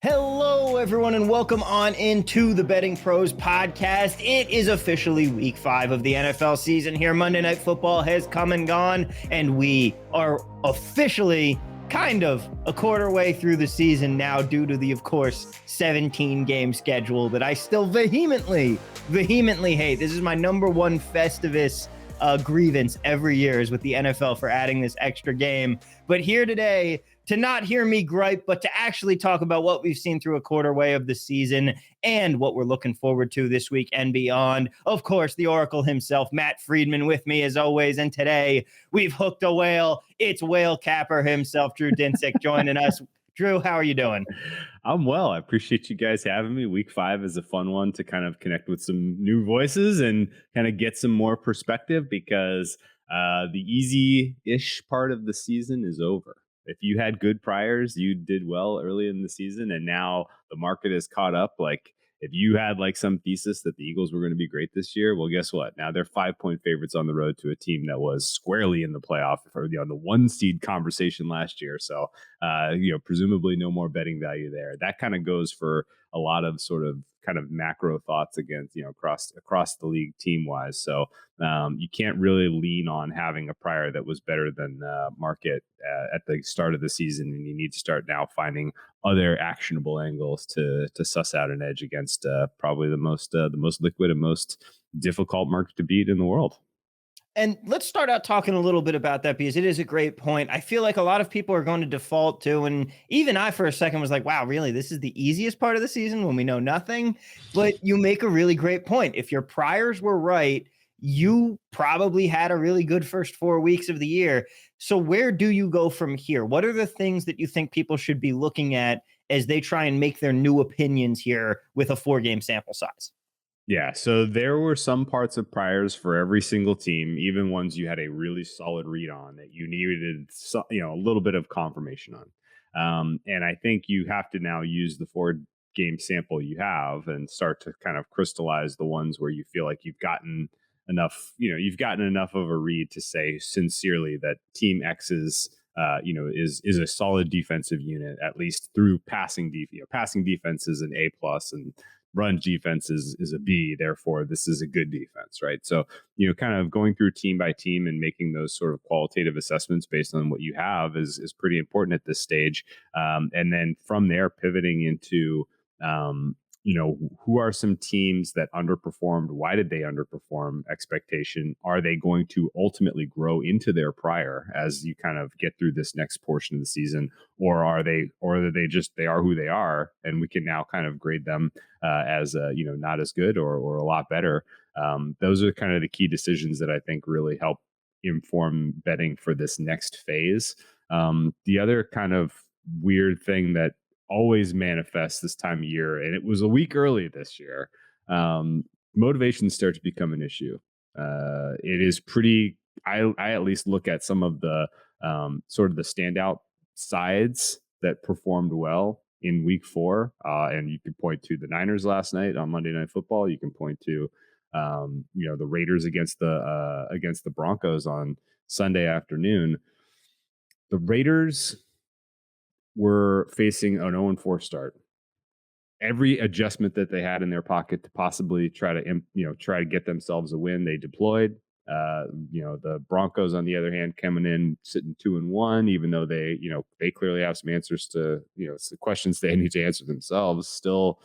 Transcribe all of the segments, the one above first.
Hello, everyone, and welcome on into the Betting Pros podcast. It is officially week 5 of the NFL season here. Monday Night Football has come and gone, and we are officially kind of a quarter way through the season now due to the, of course, 17-game schedule that I still vehemently hate. This is my number one Festivus grievance every year is with the NFL for adding this extra game. But here today, to not hear me gripe, but to actually talk about what we've seen through a quarter way of the season and what we're looking forward to this week and beyond. Of course, the Oracle himself, Matt Freedman, with me as always. And today we've hooked a whale. It's whale capper himself, Drew Dinsick, joining us. Drew, how are you doing? I'm well. I appreciate you guys having me. Week 5 is a fun one to kind of connect with some new voices and kind of get some more perspective because the easy-ish part of the season is over. If you had good priors, you did well early in the season, and now the market is caught up. Like if you had like some thesis that the Eagles were going to be great this year, well, guess what? Now they're 5-point favorites on the road to a team that was squarely in the playoff or the 1 seed conversation last year. So, presumably no more betting value there. That kind of goes for a lot of sort of kind of macro thoughts against, across the league team wise. So you can't really lean on having a prior that was better than market at the start of the season. And you need to start now finding other actionable angles to suss out an edge against probably the most liquid and most difficult market to beat in the world. And let's start out talking a little bit about that because it is a great point. I feel like a lot of people are going to default to, and even I for a second was like, wow, really? This is the easiest part of the season when we know nothing? But you make a really great point. If your priors were right, you probably had a really good first 4 weeks of the year. So where do you go from here? What are the things that you think people should be looking at as they try and make their new opinions here with a 4-game sample size? Yeah, so there were some parts of priors for every single team, even ones you had a really solid read on that you needed, a little bit of confirmation on. And I think you have to now use the 4-game sample you have and start to kind of crystallize the ones where you feel like you've gotten enough of a read to say sincerely that Team X's is a solid defensive unit, at least through passing defense. Passing defense is an A plus, and run defense is a B. Therefore, this is a good defense, right? So, kind of going through team by team and making those sort of qualitative assessments based on what you have is pretty important at this stage. And then from there, pivoting into, who are some teams that underperformed? Why did they underperform expectation? Are they going to ultimately grow into their prior as you kind of get through this next portion of the season? Or are they who they are, and we can now kind of grade them as not as good or a lot better. Those are kind of the key decisions that I think really help inform betting for this next phase. The other kind of weird thing that always manifests this time of year, and it was a week early this year, motivation starts to become an issue. It is pretty, I at least look at some of the sort of the standout sides that performed well in week 4. And you can point to the Niners last night on Monday Night Football. You can point to, the Raiders against the Broncos on Sunday afternoon. The Raiders were facing an 0-4 start. Every adjustment that they had in their pocket to possibly try to get themselves a win, they deployed. The Broncos, on the other hand, coming in sitting 2-1, even though they clearly have some answers to, some questions they need to answer themselves. Still,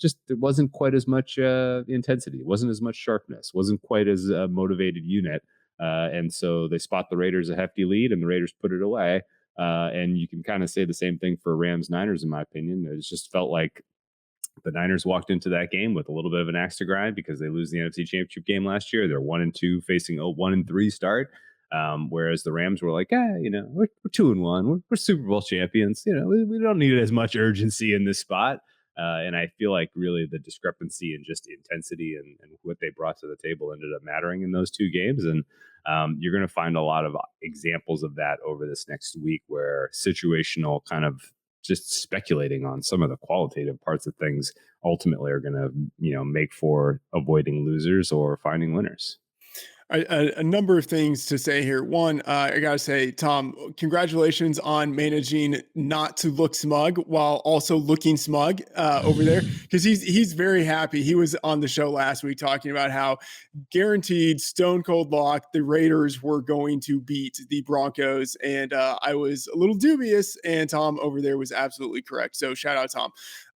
just it wasn't quite as much intensity, it wasn't as much sharpness, wasn't quite as a motivated unit, and so they spot the Raiders a hefty lead, and the Raiders put it away. And you can kind of say the same thing for Rams Niners, in my opinion. It just felt like the Niners walked into that game with a little bit of an axe to grind because they lose the NFC Championship game last year. They're 1-2 facing a 1-3 start. Whereas the Rams were like, we're 2-1. We're Super Bowl champions. We don't need as much urgency in this spot. And I feel like really the discrepancy in just intensity and what they brought to the table ended up mattering in those 2 games. And you're going to find a lot of examples of that over this next week where situational kind of just speculating on some of the qualitative parts of things ultimately are going to, make for avoiding losers or finding winners. A number of things to say here. One, I gotta say, Tom, congratulations on managing not to look smug while also looking smug over there, because he's very happy. He was on the show last week talking about how guaranteed stone cold lock the Raiders were going to beat the Broncos, and I was a little dubious, and Tom over there was absolutely correct. So shout out, Tom.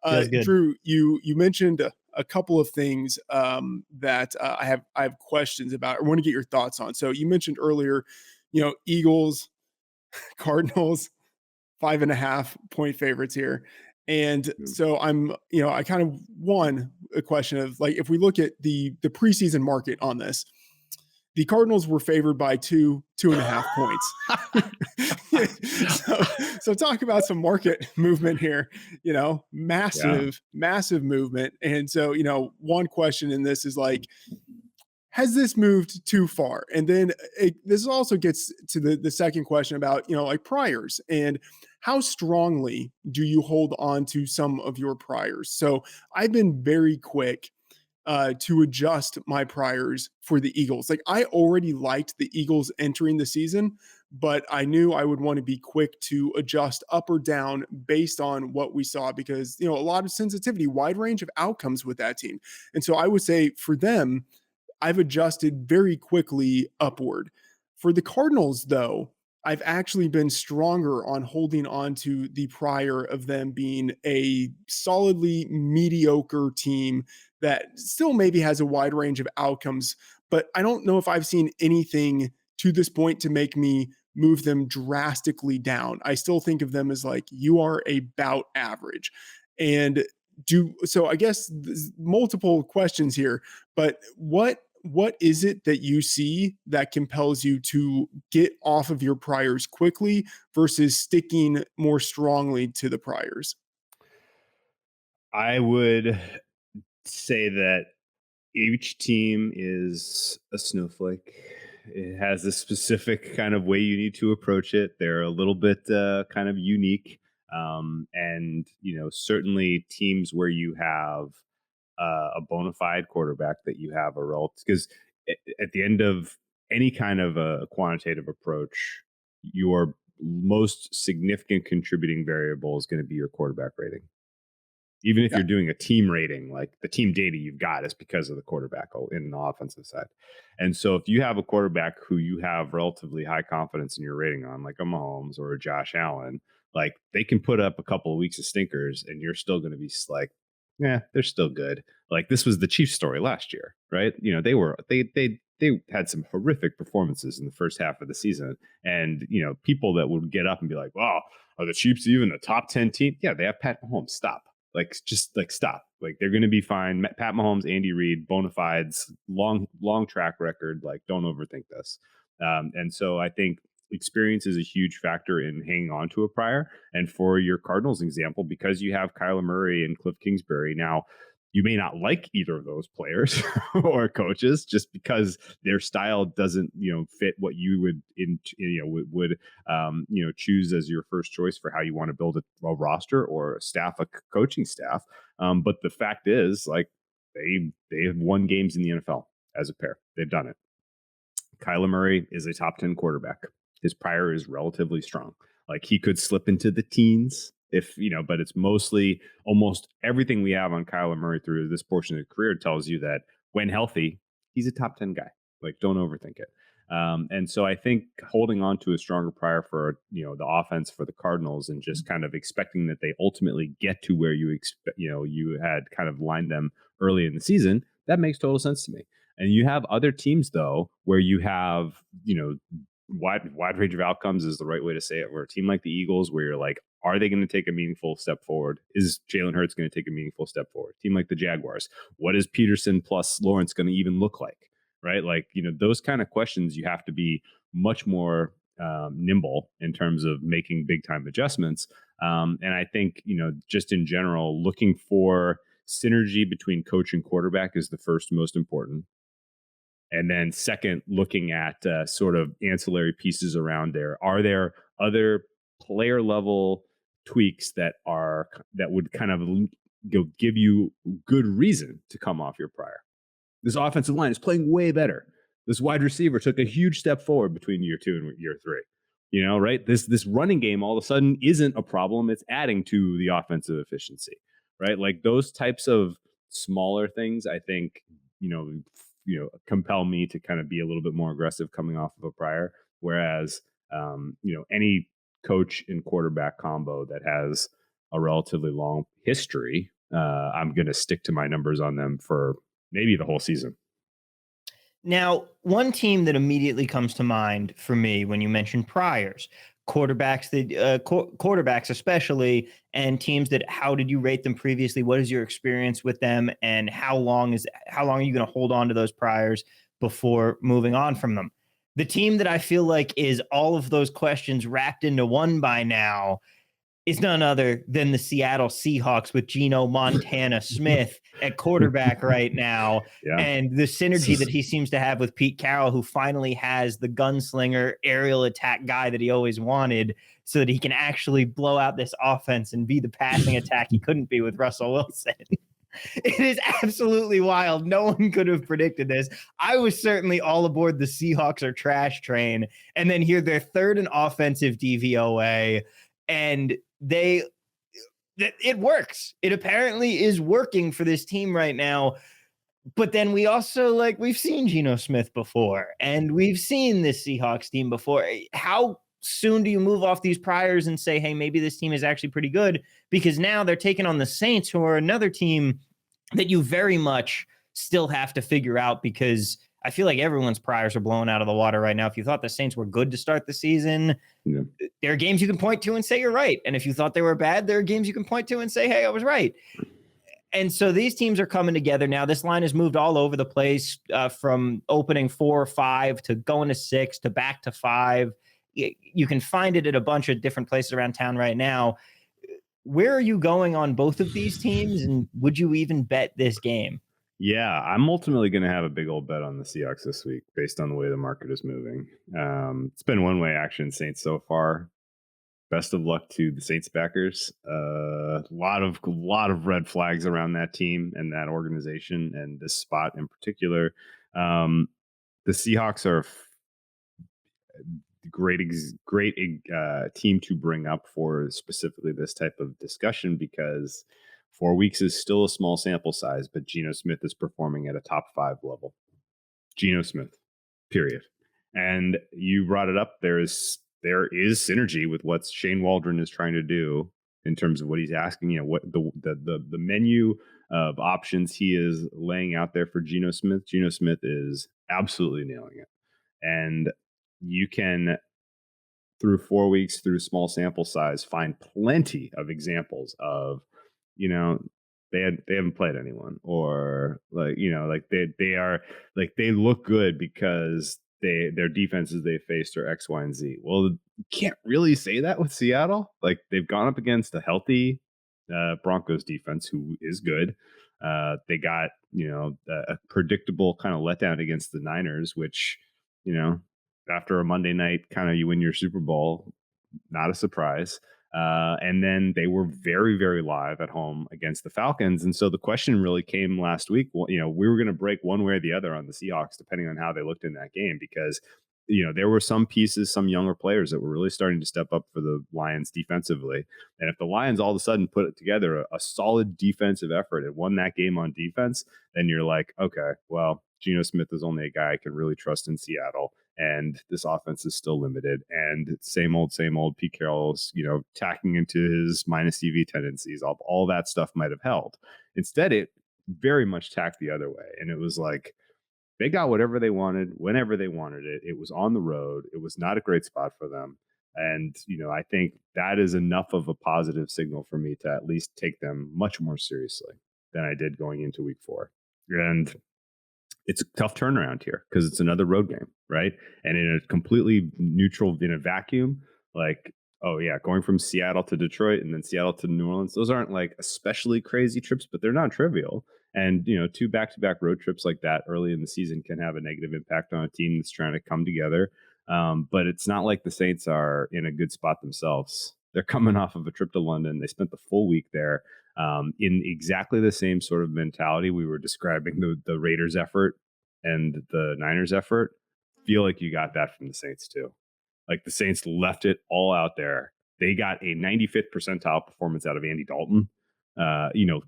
Feels good. Drew, you mentioned a couple of things that I have questions about. I want to get your thoughts on. So you mentioned earlier, Eagles, Cardinals, 5.5-point favorites here. And so I kind of won a question of, like, if we look at the preseason market on this, the Cardinals were favored by 2.5 points. so talk about some market movement here, massive movement. And so, one question in this is like, has this moved too far? And then this also gets to the second question about, like priors, and how strongly do you hold on to some of your priors? So I've been very quick to adjust my priors for the Eagles. Like, I already liked the Eagles entering the season, but I knew I would want to be quick to adjust up or down based on what we saw, because, a lot of sensitivity, wide range of outcomes with that team. And so I would say for them, I've adjusted very quickly upward. For the Cardinals, though, I've actually been stronger on holding on to the prior of them being a solidly mediocre team that still maybe has a wide range of outcomes. But I don't know if I've seen anything to this point to make me move them drastically down. I still think of them as like, you are about average. And so I guess multiple questions here, but what is it that you see that compels you to get off of your priors quickly versus sticking more strongly to the priors? I would say that each team is a snowflake. It has a specific kind of way you need to approach it. They're a little bit kind of unique. And, certainly teams where you have a bona fide quarterback that you have a role, because at the end of any kind of a quantitative approach, your most significant contributing variable is going to be your quarterback rating. Even if you're doing a team rating, like the team data you've got is because of the quarterback in the offensive side. And so if you have a quarterback who you have relatively high confidence in your rating on, like a Mahomes or a Josh Allen, like they can put up a couple of weeks of stinkers and you're still going to be like, yeah, they're still good. Like this was the Chiefs story last year, right? They had some horrific performances in the first half of the season. And, people that would get up and be like, wow, are the Chiefs even a top 10 team? Yeah, they have Pat Mahomes. Stop. Stop. Like they're going to be fine. Pat Mahomes, Andy Reid, bona fides, long track record. Like, don't overthink this. And so I think experience is a huge factor in hanging on to a prior. And for your Cardinals example, because you have Kyler Murray and Cliff Kingsbury now, you may not like either of those players or coaches just because their style doesn't, fit what you would choose as your first choice for how you want to build a roster or a coaching staff. But the fact is, like, they have won games in the NFL as a pair. They've done it. Kyler Murray is a top 10 quarterback. His prior is relatively strong. Like he could slip into the teens but it's mostly almost everything we have on Kyler Murray through this portion of the career tells you that when healthy, he's a top 10 guy. Like, don't overthink it. And so I think holding on to a stronger prior for, the offense for the Cardinals and just kind of expecting that they ultimately get to where you had kind of lined them early in the season, that makes total sense to me. And you have other teams though, where you have, wide range of outcomes is the right way to say it. Where a team like the Eagles, where you're like, are they going to take a meaningful step forward? Is Jalen Hurts going to take a meaningful step forward? Team like the Jaguars, what is Peterson plus Lawrence going to even look like? Right? Like, those kind of questions, you have to be much more nimble in terms of making big time adjustments. And I think, just in general, looking for synergy between coach and quarterback is the first most important. And then second, looking at sort of ancillary pieces around there. Are there other player level tweaks that would kind of give you good reason to come off your prior? This offensive line is playing way better. This wide receiver took a huge step forward between year 2 and year 3. Right? This running game all of a sudden isn't a problem. It's adding to the offensive efficiency, right? Like those types of smaller things, I think, compel me to kind of be a little bit more aggressive coming off of a prior. Whereas, any coach and quarterback combo that has a relatively long history, I'm going to stick to my numbers on them for maybe the whole season. Now, one team that immediately comes to mind for me when you mention priors, quarterbacks especially, and teams that, how did you rate them previously? What is your experience with them, and how long are you going to hold on to those priors before moving on from them? The team that I feel like is all of those questions wrapped into one by now is none other than the Seattle Seahawks with Geno Montana Smith at quarterback right now. Yeah. And the synergy that he seems to have with Pete Carroll, who finally has the gunslinger aerial attack guy that he always wanted, so that he can actually blow out this offense and be the passing attack he couldn't be with Russell Wilson. It is absolutely wild. No one could have predicted this. I was certainly all aboard the Seahawks are trash train, and then hear their third and offensive DVOA, and it works. It apparently is working for this team right now. But then we also, we've seen Geno Smith before, and we've seen this Seahawks team before. How soon do you move off these priors and say, hey, maybe this team is actually pretty good? Because now they're taking on the Saints, who are another team that you very much still have to figure out, because I feel like everyone's priors are blown out of the water right now. If you thought the Saints were good to start the season, there are games you can point to and say you're right. And if you thought they were bad, there are games you can point to and say, hey, I was right. And so these teams are coming together now. This line has moved all over the place, from opening 4 or 5 to going to 6 to back to 5. You can find it at a bunch of different places around town right now. Where are you going on both of these teams? And would you even bet this game? Yeah, I'm ultimately going to have a big old bet on the Seahawks this week based on the way the market is moving. It's been one-way action, Saints, so far. Best of luck to the Saints backers. A lot of red flags around that team and that organization and this spot in particular. The Seahawks are great team to bring up for specifically this type of discussion, because 4 weeks is still a small sample size, but Geno Smith is performing at a top 5 level. Geno Smith, period. And you brought it up. There is synergy with what Shane Waldron is trying to do in terms of what he's asking. What the menu of options he is laying out there for Geno Smith. Geno Smith is absolutely nailing it, and you can, through 4 weeks, through small sample size, find plenty of examples of, they haven't played anyone, or they look good because their defenses they faced are X, Y, and Z. Well, you can't really say that with Seattle. Like, they've gone up against a healthy Broncos defense who is good. They got a predictable kind of letdown against the Niners, which after a Monday night kind of you win your Super Bowl, not a surprise. And then they were very, very live at home against the Falcons. And so the question really came last week. Well, we were going to break one way or the other on the Seahawks, depending on how they looked in that game, because, there were some pieces, some younger players that were really starting to step up for the Lions defensively. And if the Lions all of a sudden put together a solid defensive effort and won that game on defense, then you're like, okay, well, Geno Smith is only a guy I can really trust in Seattle. And this offense is still limited, and same old Pete Carroll's, tacking into his minus EV tendencies. All that stuff might have held. Instead, it very much tacked the other way. And it was like, they got whatever they wanted, whenever they wanted it. It was on the road. It was not a great spot for them. And, I think that is enough of a positive signal for me to at least take them much more seriously than I did going into week 4. And it's a tough turnaround here because it's another road game, right? And in a completely neutral, in a vacuum, like, oh yeah, going from Seattle to Detroit and then Seattle to New Orleans, those aren't like especially crazy trips, but they're not trivial. And, 2 back-to-back road trips like that early in the season can have a negative impact on a team that's trying to come together. But it's not like the Saints are in a good spot themselves. They're coming off of a trip to London. They spent the full week there. In exactly the same sort of mentality we were describing the Raiders' effort and the Niners effort, feel like you got that from the Saints too. Like the Saints left it all out there. They got a 95th percentile performance out of Andy Dalton.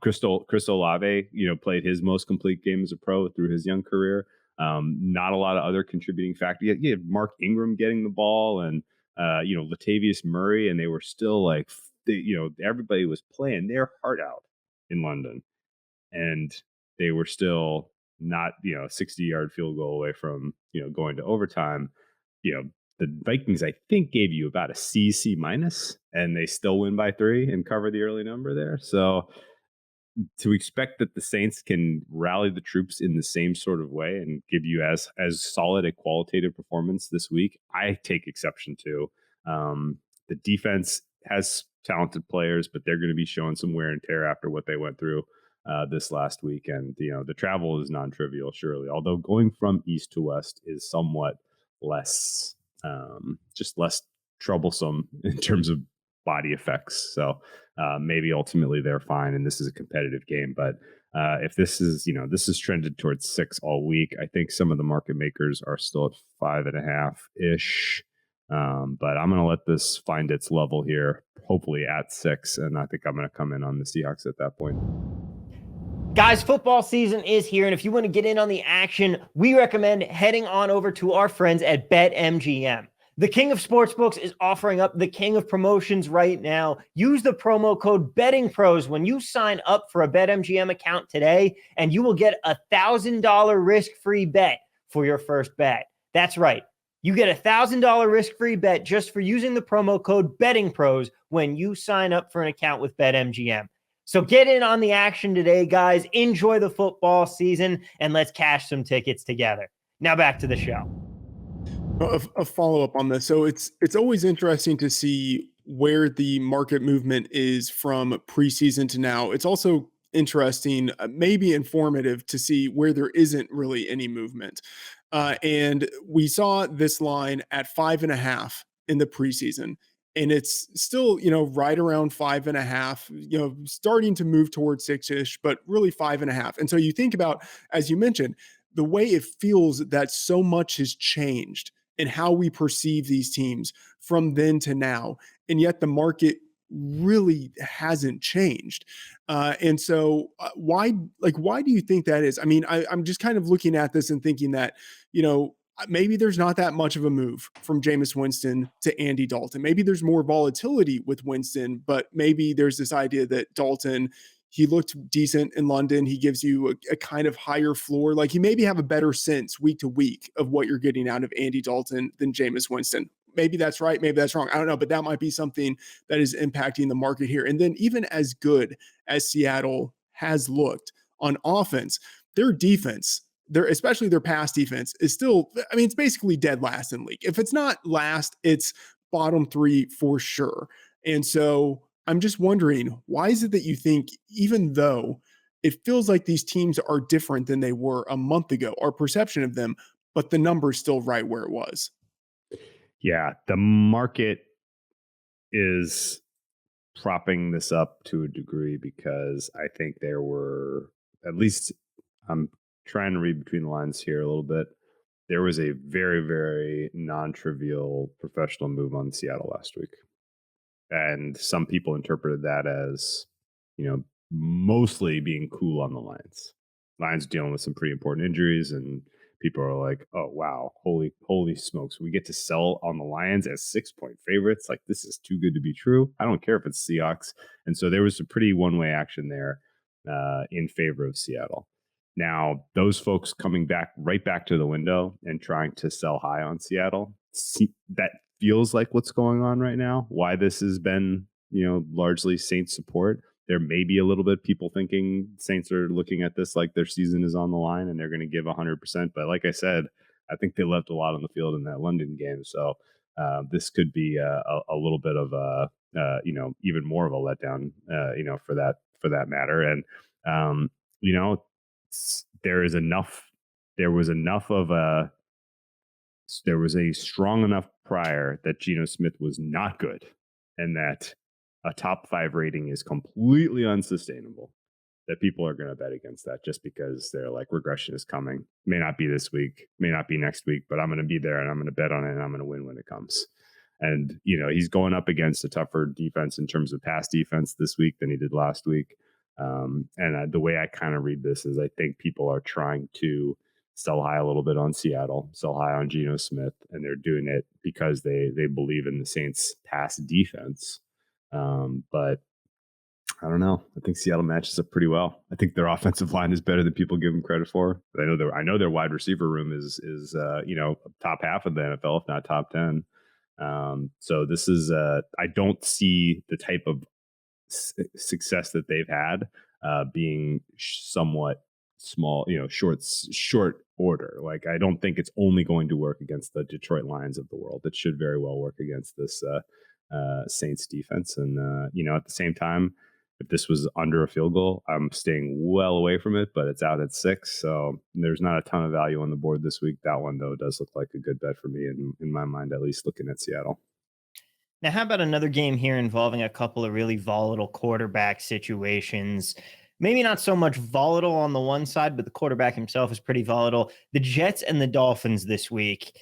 Crystal Olave, played his most complete game as a pro through his young career. Not a lot of other contributing factors. You had Mark Ingram getting the ball and, Latavius Murray, and they were still like, everybody was playing their heart out in London. And they were still not, 60-yard field goal away from, going to overtime. The Vikings, I think, gave you about a C minus, and they still win by 3 and cover the early number there. So to expect that the Saints can rally the troops in the same sort of way and give you as solid a qualitative performance this week, I take exception to. The defense has talented players, but they're going to be showing some wear and tear after what they went through this last week. And, the travel is non-trivial, surely, although going from east to west is somewhat less troublesome in terms of body effects. So maybe ultimately they're fine, and this is a competitive game. But if this is trended towards 6 all week, I think some of the market makers are still at 5.5 ish. But I'm going to let this find its level here, hopefully at 6. And I think I'm going to come in on the Seahawks at that point. Guys, football season is here, and if you want to get in on the action, we recommend heading on over to our friends at BetMGM. The king of sportsbooks is offering up the king of promotions right now. Use the promo code BettingPros when you sign up for a BetMGM account today, and you will get a $1,000 risk-free bet for your first bet. That's right. You get a $1,000 risk-free bet just for using the promo code BettingPros when you sign up for an account with BetMGM. So get in on the action today, guys. Enjoy the football season, and let's cash some tickets together. Now back to the show. A follow-up on this. So it's always interesting to see where the market movement is from preseason to now. It's also interesting, maybe informative, to see where there isn't really any movement. And we saw this line at 5.5 in the preseason. And it's still, right around 5.5, starting to move towards 6-ish, but really 5.5. And so you think about, as you mentioned, the way it feels that so much has changed in how we perceive these teams from then to now. And yet the market really hasn't changed. And so why do you think that is? I mean, I'm just kind of looking at this and thinking that, maybe there's not that much of a move from Jameis Winston to Andy Dalton. Maybe there's more volatility with Winston, but maybe there's this idea that Dalton, he looked decent in London. He gives you a kind of higher floor. Like, you maybe have a better sense week to week of what you're getting out of Andy Dalton than Jameis Winston. Maybe that's right. Maybe that's wrong. I don't know, but that might be something that is impacting the market here. And then even as good as Seattle has looked on offense, their defense, especially their pass defense, is still, it's basically dead last in league. If it's not last, it's bottom 3 for sure. And so I'm just wondering, why is it that you think, even though it feels like these teams are different than they were a month ago, our perception of them, but the number's still right where it was? Yeah, the market is propping this up to a degree because I think there were, at least I'm trying to read between the lines here a little bit, there was a very, very non-trivial professional move on Seattle last week. And some people interpreted that as, mostly being cool on the Lions. Lions dealing with some pretty important injuries, and people are like, oh, wow, holy smokes. We get to sell on the Lions as 6-point favorites. Like, this is too good to be true. I don't care if it's Seahawks. And so there was a pretty one-way action there in favor of Seattle. Now, those folks coming right back to the window and trying to sell high on Seattle, that feels like what's going on right now. Why this has been, largely Saints support. There may be a little bit people thinking Saints are looking at this like their season is on the line and they're going to give 100%. But like I said, I think they left a lot on the field in that London game. So this could be a little bit of a, even more of a letdown, for that matter. And, there was a strong enough prior that Geno Smith was not good and that a top 5 rating is completely unsustainable. that people are going to bet against that just because they're like, regression is coming. May not be this week, may not be next week, but I'm going to be there and I'm going to bet on it and I'm going to win when it comes. And, he's going up against a tougher defense in terms of pass defense this week than he did last week. The way I kind of read this is I think people are trying to sell high a little bit on Seattle, sell high on Geno Smith, and they're doing it because they believe in the Saints' pass defense. But I don't know. I think Seattle matches up pretty well. I think their offensive line is better than people give them credit for. I know their wide receiver room is top half of the NFL, if not top 10. So this is I don't see the type of success that they've had being somewhat small, short order. Like, I don't think it's only going to work against the Detroit Lions of the world. It should very well work against this Saints defense. And at the same time, if this was under a field goal, I'm staying well away from it, but it's out at 6. So there's not a ton of value on the board this week. That one, though, does look like a good bet for me in my mind, at least looking at Seattle. Now, how about another game here involving a couple of really volatile quarterback situations? Maybe not so much volatile on the one side, but the quarterback himself is pretty volatile. The Jets and the Dolphins this week.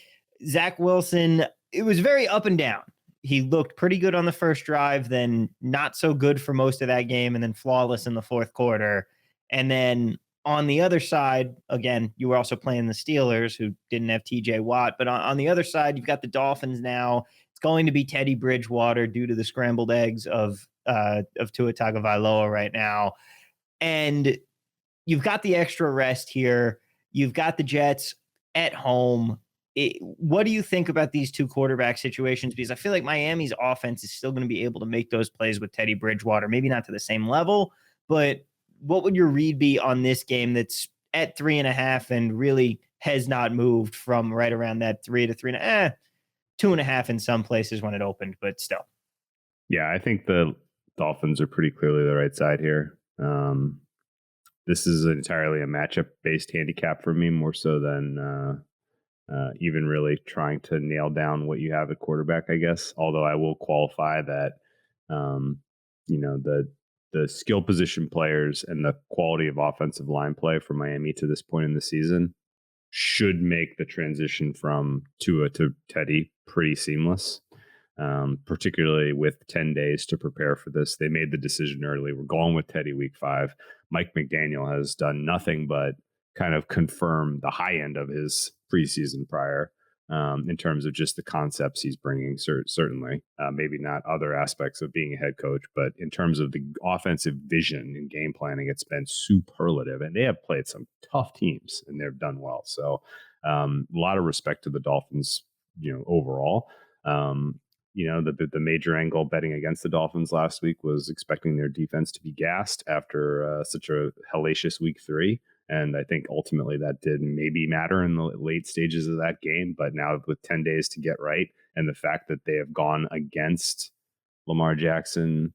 Zach Wilson, it was very up and down. He looked pretty good on the first drive, then not so good for most of that game, and then flawless in the fourth quarter. And then on the other side, again, you were also playing the Steelers, who didn't have TJ Watt. But on the other side, you've got the Dolphins now. It's going to be Teddy Bridgewater due to the scrambled eggs of Tua Tagovailoa right now. And you've got the extra rest here. You've got the Jets at home. What do you think about these two quarterback situations? Because I feel like Miami's offense is still going to be able to make those plays with Teddy Bridgewater, maybe not to the same level, but what would your read be on this game that's at 3.5 and really has not moved from right around that 3 to 3.5, 2.5 in some places when it opened, but still? Yeah, I think the Dolphins are pretty clearly the right side here. This is entirely a matchup-based handicap for me, more so than even really trying to nail down what you have at quarterback, I guess. Although I will qualify that, the skill position players and the quality of offensive line play for Miami to this point in the season should make the transition from Tua to Teddy pretty seamless. Particularly with 10 days to prepare for this. They made the decision early. We're going with Teddy week 5. Mike McDaniel has done nothing but kind of confirm the high end of his preseason prior in terms of just the concepts he's bringing, certainly. Maybe not other aspects of being a head coach, but in terms of the offensive vision and game planning, it's been superlative. And they have played some tough teams and they've done well. So a lot of respect to the Dolphins, overall. The major angle betting against the Dolphins last week was expecting their defense to be gassed after such a hellacious week 3. And I think ultimately that did maybe matter in the late stages of that game. But now with 10 days to get right, and the fact that they have gone against Lamar Jackson,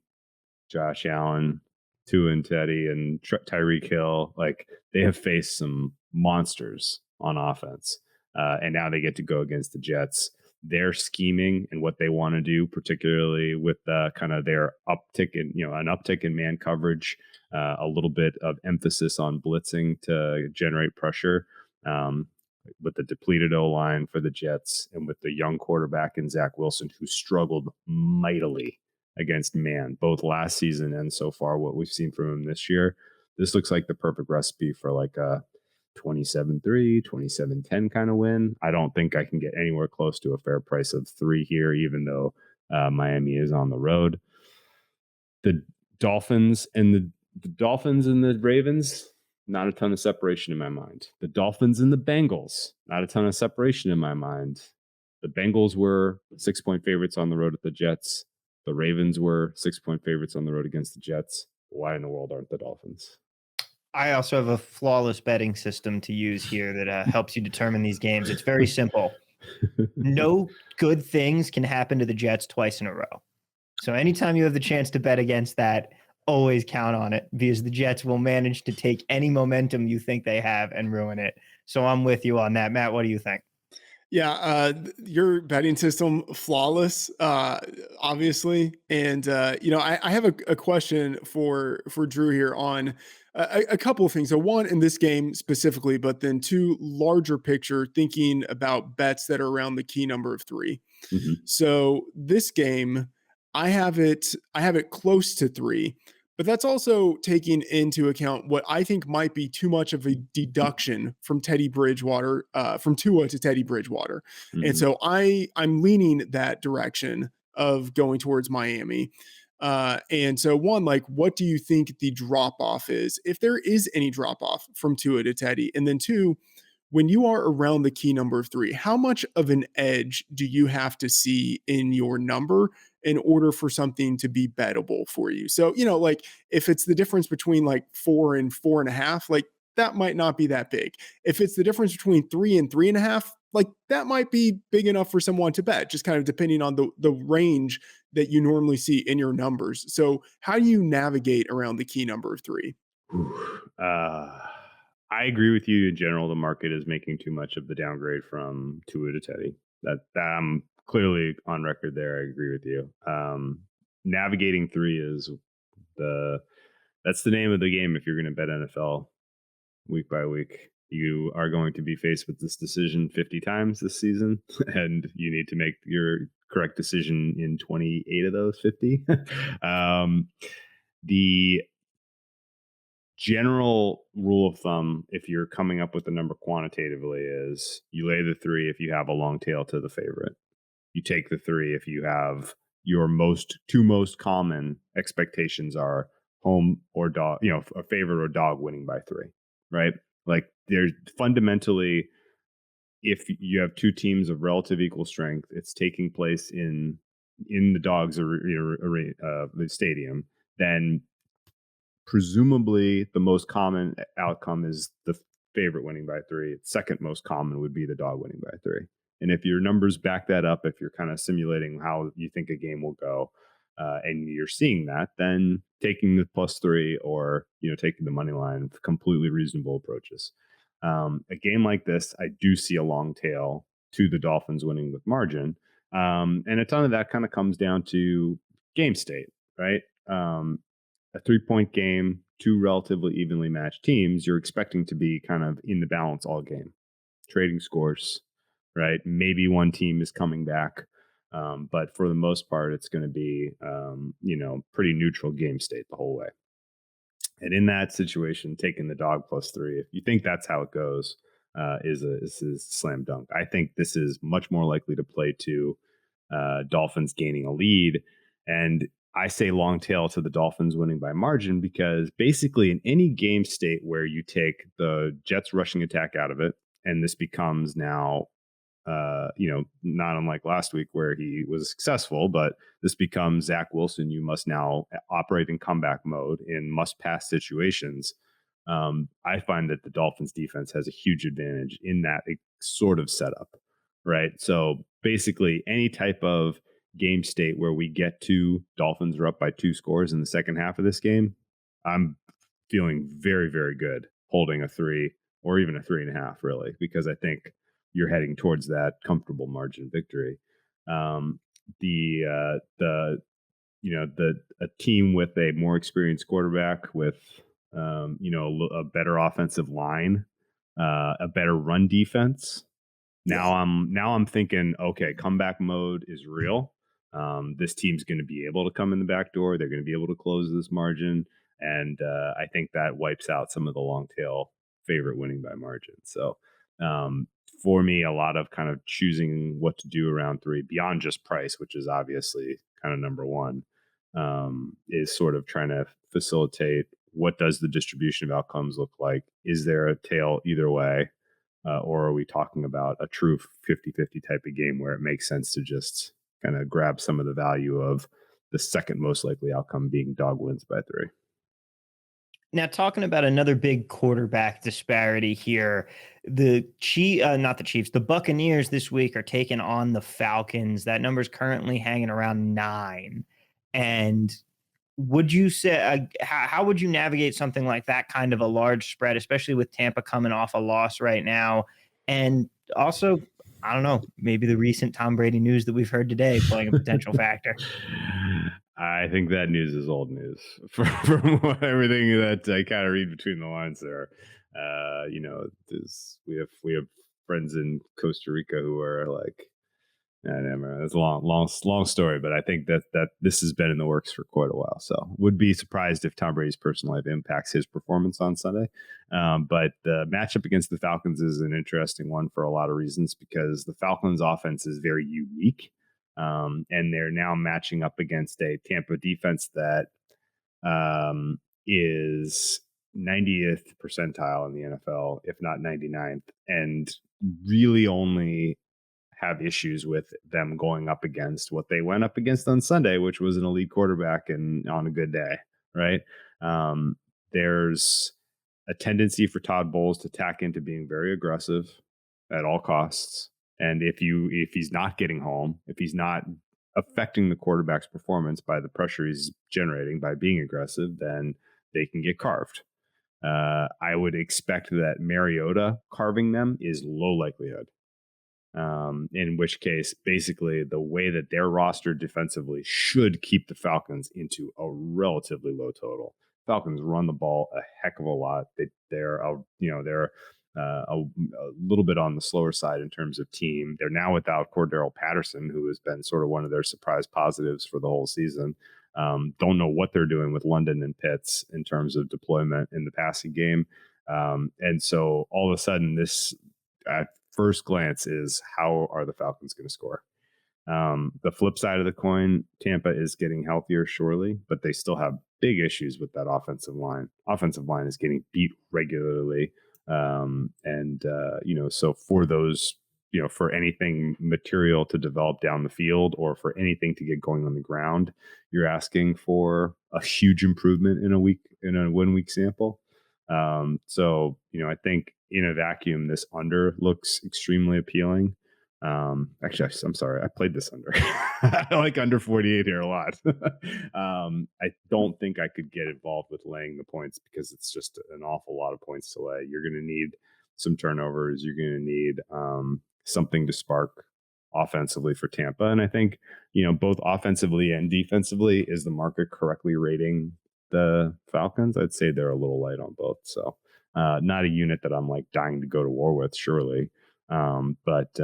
Josh Allen, Tua and Teddy, and Tyreek Hill, like, they have faced some monsters on offense. And now they get to go against the Jets. Their scheming and what they want to do, particularly with kind of their uptick in man coverage, a little bit of emphasis on blitzing to generate pressure, with the depleted O-line for the Jets and with the young quarterback in Zach Wilson, who struggled mightily against man, both last season and so far what we've seen from him this year. This looks like the perfect recipe for like a 27-3, 27-10 kind of win. I don't think I can get anywhere close to a fair price of 3 here, even though Miami is on the road. The Dolphins and the Ravens, not a ton of separation in my mind. The Dolphins and the Bengals, not a ton of separation in my mind. The Bengals were 6-point favorites on the road at the Jets. The Ravens were 6-point favorites on the road against the Jets. Why in the world aren't the Dolphins? I also have a flawless betting system to use here that helps you determine these games. It's very simple. No good things can happen to the Jets twice in a row. So anytime you have the chance to bet against that, always count on it, because the Jets will manage to take any momentum you think they have and ruin it. So I'm with you on that. Matt, what do you think? Yeah, your betting system flawless, obviously, and I have a question for Drew here on a couple of things. So one, in this game specifically, but then two, larger picture, thinking about bets that are around the key number of 3. Mhm. So this game, I have it close to 3, but that's also taking into account what I think might be too much of a deduction from Teddy Bridgewater, from Tua to Teddy Bridgewater. And Mhm. so I'm leaning that direction of going towards Miami. And so one, like, what do you think the drop off is, if there is any drop off from Tua to Teddy? And then two, when you are around the key number of 3, how much of an edge do you have to see in your number in order for something to be bettable for you? So, like, if it's the difference between like 4 and 4.5, like, that might not be that big. If it's the difference between 3 and 3.5, like, that might be big enough for someone to bet, just kind of depending on the range that you normally see in your numbers. So how do you navigate around the key number of 3? Oof. I agree with you in general. The market is making too much of the downgrade from Tua to Teddy. That I'm clearly on record there. I agree with you. Navigating 3 is the that's the name of the game. If you're going to bet NFL week by week, you are going to be faced with this decision 50 times this season, and you need to make your correct decision in 28 of those 50. The general rule of thumb, if you're coming up with the number quantitatively, is you lay the 3 if you have a long tail to the favorite. You take the 3 if you have your two most common expectations are home or dog, a favorite or dog winning by 3, right? Like, there's fundamentally, if you have two teams of relative equal strength, it's taking place in the dogs the stadium, then presumably the most common outcome is the favorite winning by 3. Second most common would be the dog winning by 3. And if your numbers back that up, if you're kind of simulating how you think a game will go, and you're seeing that, then taking the +3 or taking the money line, completely reasonable approaches. A game like this, I do see a long tail to the Dolphins winning with margin, and a ton of that kind of comes down to game state, right? A 3-point game, two relatively evenly matched teams, you're expecting to be kind of in the balance all game, trading scores, right? Maybe one team is coming back, but for the most part, it's going to be, pretty neutral game state the whole way. And in that situation, taking the dog +3, if you think that's how it goes, is a slam dunk. I think this is much more likely to play to Dolphins gaining a lead. And I say long tail to the Dolphins winning by margin because basically in any game state where you take the Jets rushing attack out of it, and this becomes now, not unlike last week where he was successful, but this becomes Zach Wilson. You must now operate in comeback mode in must pass situations. I find that the Dolphins defense has a huge advantage in that sort of setup, right? So basically, any type of game state where we get to Dolphins are up by 2 scores in the second half of this game, I'm feeling very, very good holding a 3 or even a 3.5, really, because I think you're heading towards that comfortable margin victory. A team with a more experienced quarterback with a better offensive line, a better run defense. Now I'm thinking, okay, comeback mode is real. This team's going to be able to come in the back door. They're going to be able to close this margin, and I think that wipes out some of the long tail favorite winning by margin. So for me, a lot of kind of choosing what to do around 3 beyond just price, which is obviously kind of number one, is sort of trying to facilitate what does the distribution of outcomes look like? Is there a tail either way? Or are we talking about a true 50-50 type of game where it makes sense to just kind of grab some of the value of the second most likely outcome being dog wins by 3? Now, talking about another big quarterback disparity here, not the Chiefs, the Buccaneers this week are taking on the Falcons. That number is currently hanging around 9. And would you say, how would you navigate something like that kind of a large spread, especially with Tampa coming off a loss right now? And also, I don't know, maybe the recent Tom Brady news that we've heard today playing a potential factor. I think that news is old news from everything that I kind of read between the lines there. We have friends in Costa Rica who are like, it's a long story, but I think that this has been in the works for quite a while. So would be surprised if Tom Brady's personal life impacts his performance on Sunday. But the matchup against the Falcons is an interesting one for a lot of reasons because the Falcons offense is very unique. And they're now matching up against a Tampa defense that is 90th percentile in the NFL, if not 99th, and really only have issues with them going up against what they went up against on Sunday, which was an elite quarterback and on a good day, right? There's a tendency for Todd Bowles to tack into being very aggressive at all costs. And if he's not getting home, if he's not affecting the quarterback's performance by the pressure he's generating by being aggressive, then they can get carved. I would expect that Mariota carving them is low likelihood. In which case, basically, the way that they're rostered defensively should keep the Falcons into a relatively low total. Falcons run the ball a heck of a lot. They're a little bit on the slower side in terms of team. They're now without Cordero Patterson, who has been sort of one of their surprise positives for the whole season. Don't know what they're doing with London and Pitts in terms of deployment in the passing game. And so all of a sudden, this at first glance is how are the Falcons going to score? The flip side of the coin, Tampa is getting healthier, surely, but they still have big issues with that offensive line. Offensive line is getting beat regularly. So for those, for anything material to develop down the field or for anything to get going on the ground, you're asking for a huge improvement in a 1 week sample. I think in a vacuum, this under looks extremely appealing. Actually, I'm sorry, I played this under. I like under 48 here a lot. I don't think I could get involved with laying the points because it's just an awful lot of points to lay. You're going to need some turnovers. You're going to need something to spark offensively for Tampa. And I think, both offensively and defensively, is the market correctly rating the Falcons? I'd say they're a little light on both. So not a unit that I'm like dying to go to war with, surely. But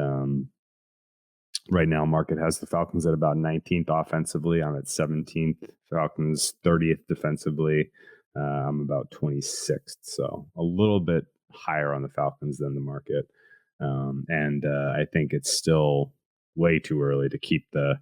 right now, market has the Falcons at about 19th offensively. I'm at 17th. Falcons 30th defensively. I'm about 26th. So a little bit higher on the Falcons than the market. I think it's still way too early to keep the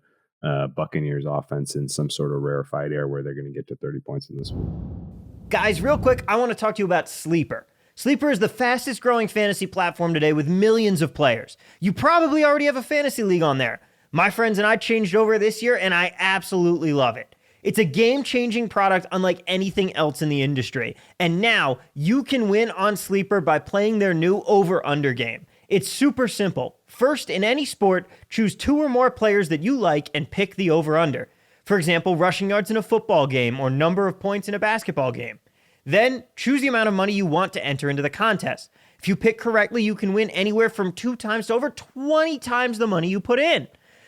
Buccaneers offense in some sort of rarefied air where they're going to get to 30 points in this one. Guys, real quick, I want to talk to you about Sleeper. Sleeper is the fastest growing fantasy platform today with millions of players. You probably already have a fantasy league on there. My friends and I changed over this year, and I absolutely love it. It's a game-changing product unlike anything else in the industry. And now you can win on Sleeper by playing their new over-under game. It's super simple. First, in any sport, choose 2 or more players that you like and pick the over-under. For example, rushing yards in a football game or number of points in a basketball game. Then, choose the amount of money you want to enter into the contest. If you pick correctly, you can win anywhere from 2 times to over 20 times the money you put in.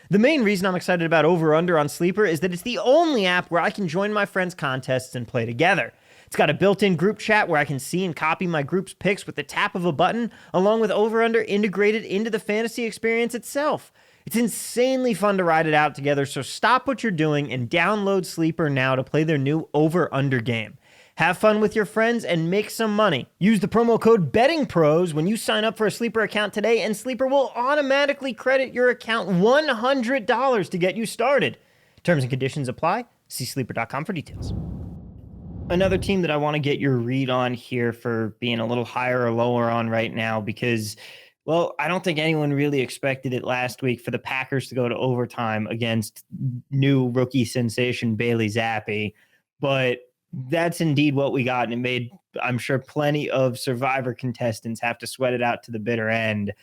The main reason I'm excited about Over-Under on Sleeper is that it's the only app where I can join my friends' contests and play together. It's got a built-in group chat where I can see and copy my group's picks with the tap of a button, along with Over-Under integrated into the fantasy experience itself. It's insanely fun to ride it out together, so stop what you're doing and download Sleeper now to play their new Over-Under game. Have fun with your friends and make some money. Use the promo code BettingPros when you sign up for a Sleeper account today, and Sleeper will automatically credit your account $100 to get you started. Terms and conditions apply. See sleeper.com for details. Another team that I want to get your read on here for being a little higher or lower on right now because, well, I don't think anyone really expected it last week for the Packers to go to overtime against new rookie sensation Bailey Zappi, but that's indeed what we got, and it made, I'm sure, plenty of Survivor contestants have to sweat it out to the bitter end.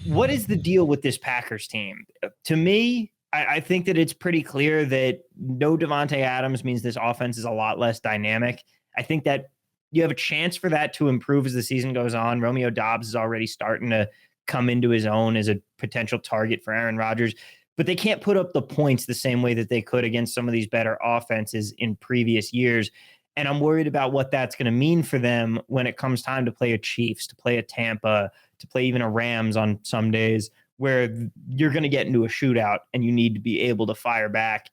What is the deal with this Packers team? To me, I think that it's pretty clear that no Devontae Adams means this offense is a lot less dynamic. I think that you have a chance for that to improve as the season goes on. Romeo Doubs is already starting to come into his own as a potential target for Aaron Rodgers, but they can't put up the points the same way that they could against some of these better offenses in previous years. And I'm worried about what that's going to mean for them when it comes time to play a Chiefs, to play a Tampa, to play even a Rams on some days where you're going to get into a shootout and you need to be able to fire back.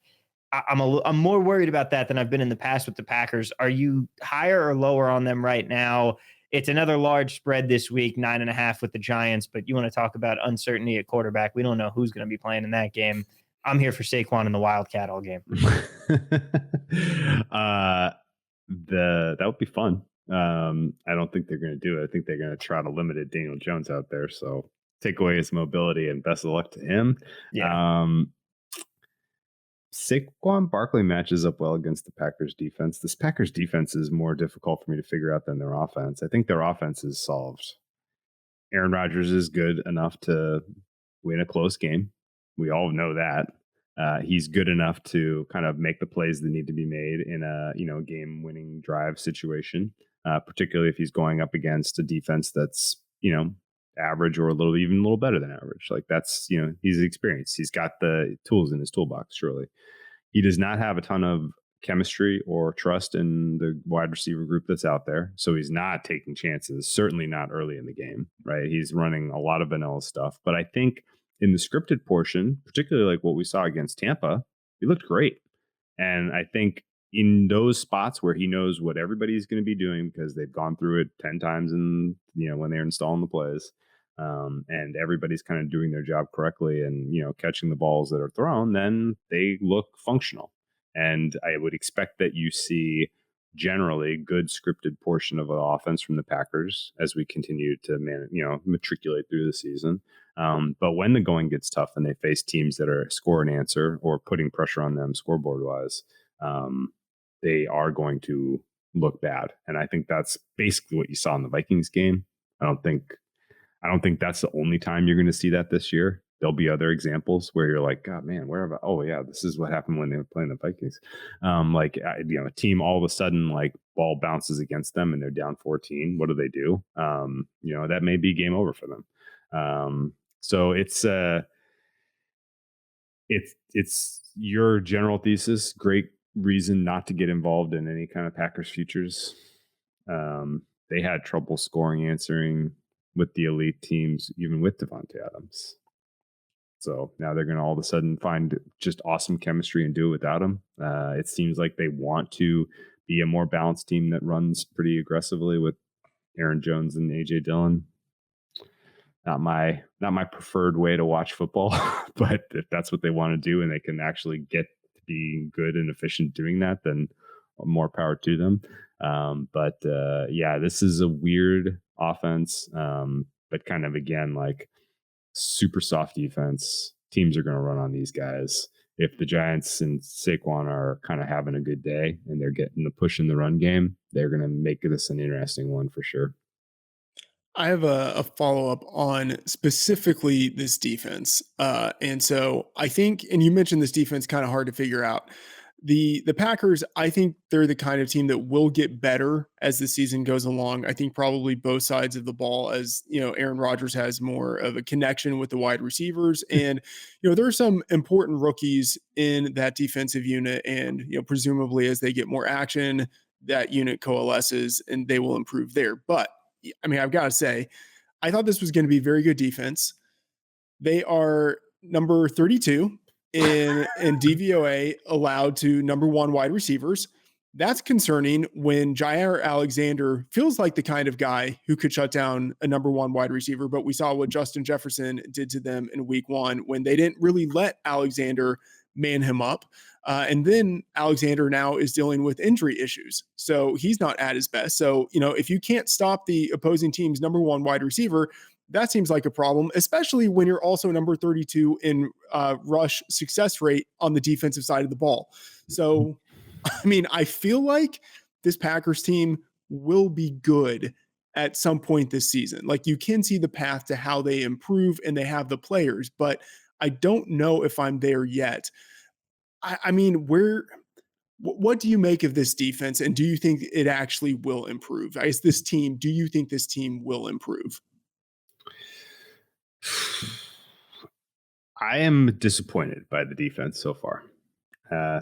I'm more worried about that than I've been in the past with the Packers. Are you higher or lower on them right now? It's another large spread this week, 9.5 with the Giants, but you want to talk about uncertainty at quarterback. We don't know who's going to be playing in that game. I'm here for Saquon and the Wildcat all game. That would be fun. I don't think they're going to do it. I think they're going to try to limit it. Daniel Jones out there. So take away his mobility and best of luck to him. Yeah. Saquon Barkley matches up well against the Packers defense. This Packers defense is more difficult for me to figure out than their offense. I think their offense is solved. Aaron Rodgers is good enough to win a close game. We all know that. He's good enough to kind of make the plays that need to be made in a game-winning drive situation, particularly if he's going up against a defense that's average or even a little better than average. Like that's he's experienced. He's got the tools in his toolbox. Surely, he does not have a ton of chemistry or trust in the wide receiver group that's out there, so he's not taking chances. Certainly not early in the game. Right? He's running a lot of vanilla stuff, but I think in the scripted portion, particularly like what we saw against Tampa, he looked great. And I think in those spots where he knows what everybody's going to be doing because they've gone through it 10 times and when they're installing the plays, and everybody's kind of doing their job correctly and catching the balls that are thrown, then they look functional. And I would expect that you see generally good scripted portion of an offense from the Packers as we continue to matriculate through the season. But when the going gets tough and they face teams that are score and answer or putting pressure on them scoreboard wise, they are going to look bad. And I think that's basically what you saw in the Vikings game. I don't think that's the only time you're going to see that this year. There'll be other examples where you're like, God, man, this is what happened when they were playing the Vikings. A team all of a sudden, like ball bounces against them and they're down 14. What do? That may be game over for them. So it's your general thesis. Great reason not to get involved in any kind of Packers futures. They had trouble scoring, answering with the elite teams, even with Devontae Adams. So now they're going to all of a sudden find just awesome chemistry and do it without him. It seems like they want to be a more balanced team that runs pretty aggressively with Aaron Jones and AJ Dillon. Not my preferred way to watch football, but if that's what they want to do and they can actually get to being good and efficient doing that, then more power to them. This is a weird offense, but kind of again like super soft defense. Teams are going to run on these guys. If the Giants and Saquon are kind of having a good day and they're getting the push in the run game, they're going to make this an interesting one for sure. I have a follow-up on specifically this defense. And so I think, and you mentioned this defense kind of hard to figure out. The Packers, I think they're the kind of team that will get better as the season goes along. I think probably both sides of the ball, as Aaron Rodgers has more of a connection with the wide receivers. And, there are some important rookies in that defensive unit. And, presumably as they get more action, that unit coalesces and they will improve there. But I mean, I've got to say, I thought this was going to be very good defense. They are number 32 in DVOA allowed to number one wide receivers. That's concerning when Jair Alexander feels like the kind of guy who could shut down a number one wide receiver. But we saw what Justin Jefferson did to them in week one when they didn't really let Alexander man him up. And then Alexander now is dealing with injury issues. So he's not at his best. So, if you can't stop the opposing team's number one wide receiver, that seems like a problem, especially when you're also number 32 in rush success rate on the defensive side of the ball. So, I mean, I feel like this Packers team will be good at some point this season. Like you can see the path to how they improve and they have the players, but I don't know if I'm there yet. I mean, what do you make of this defense? And do you think it actually will improve? Do you think this team will improve? I am disappointed by the defense so far.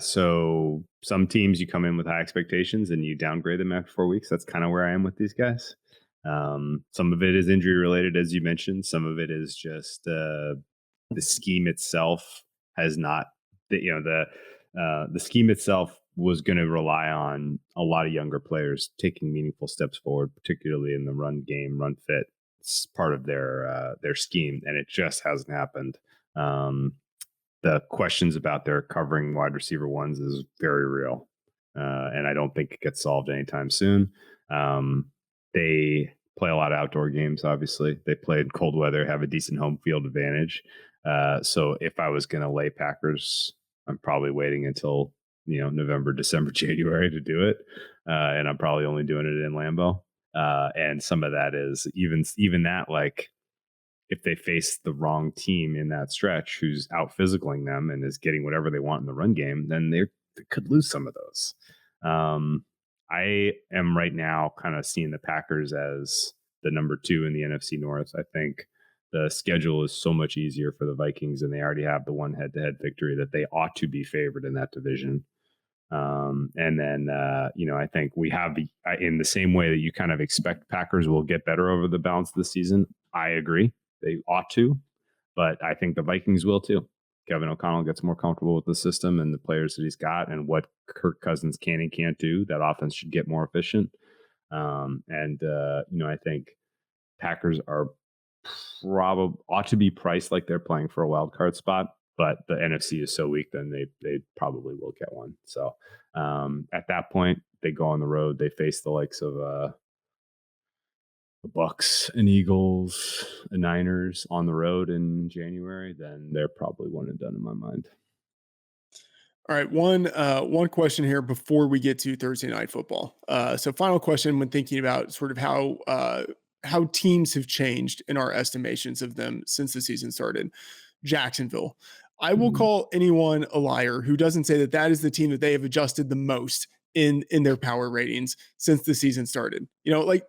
So some teams you come in with high expectations and you downgrade them after 4 weeks. That's kind of where I am with these guys. Some of it is injury related, as you mentioned. Some of it is just the scheme itself has not. The scheme itself was going to rely on a lot of younger players taking meaningful steps forward, particularly in the run game, run fit. It's part of their scheme, and it just hasn't happened. The questions about their covering wide receiver ones is very real. And I don't think it gets solved anytime soon. They play a lot of outdoor games, obviously. They play in cold weather, have a decent home field advantage. So if I was going to lay Packers, I'm probably waiting until November, December, January to do it. And I'm probably only doing it in Lambeau. And some of that is even that, like, if they face the wrong team in that stretch who's out physicaling them and is getting whatever they want in the run game, then they could lose some of those. I am right now kind of seeing the Packers as the number 2 in the NFC North. I think the schedule is so much easier for the Vikings, and they already have the one head-to-head victory that they ought to be favored in that division. And then, I think we have in the same way that you kind of expect Packers will get better over the balance of the season. I agree. They ought to, but I think the Vikings will too. Kevin O'Connell gets more comfortable with the system and the players that he's got and what Kirk Cousins can and can't do. That offense should get more efficient. I think Packers are ought to be priced like they're playing for a wild card spot, but the NFC is so weak, then they probably will get one. So at that point, they go on the road. They face the likes of the Bucks and Eagles and Niners on the road in January. Then they're probably one and done in my mind. All right, one question here before we get to Thursday Night Football. So final question when thinking about sort of how teams have changed in our estimations of them since the season started. Jacksonville. I will call anyone a liar who doesn't say that is the team that they have adjusted the most in their power ratings since the season started. Like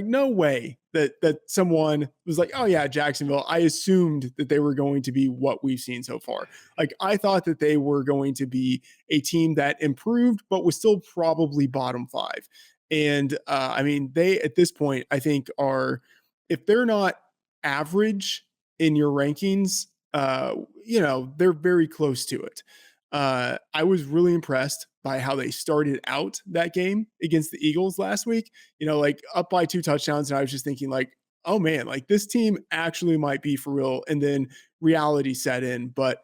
no way that someone was like, oh yeah, Jacksonville, I assumed that they were going to be what we've seen so far. Like I thought that they were going to be a team that improved, but was still probably bottom 5. And they at this point, I think are, if they're not average in your rankings, they're very close to it. I was really impressed by how they started out that game against the Eagles last week, like up by 2 touchdowns. And I was just thinking like, oh man, like this team actually might be for real. And then reality set in. But,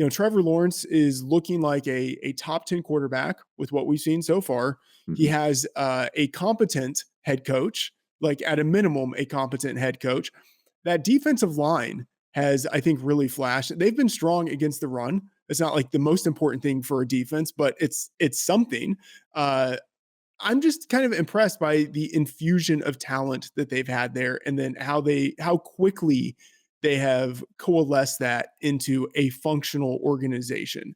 Trevor Lawrence is looking like a top 10 quarterback with what we've seen so far. Mm-hmm. He has a competent head coach, like at a minimum, a competent head coach. That defensive line has, I think, really flashed. They've been strong against the run. It's not like the most important thing for a defense, but it's something. I'm just kind of impressed by the infusion of talent that they've had there, and then how quickly they have coalesced that into a functional organization.